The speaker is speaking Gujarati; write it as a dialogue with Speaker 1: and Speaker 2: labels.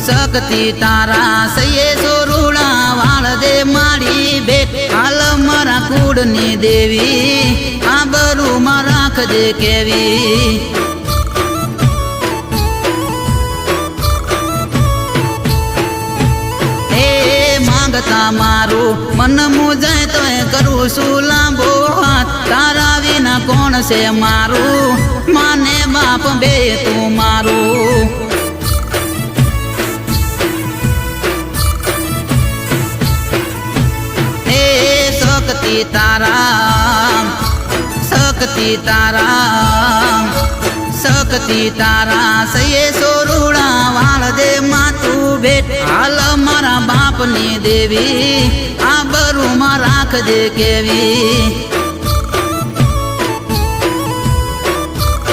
Speaker 1: શકતી તારા સયે સોરુડા વાળ દે મારી ભેટ હાલ મારા કુળની દેવી આબરૂમાં રાખજે કેવી માંગતા મારું મન મુજાય તો કરું છું લાંબો હાથ તારા વિના કોણ છે મારું માને બાપ બે તું મારું શકતી તારા સયે સોરુડા વાળ દે માતું ભેટ હાલ મારા બાપની દેવી આબરૂમાં રાખજે કેવી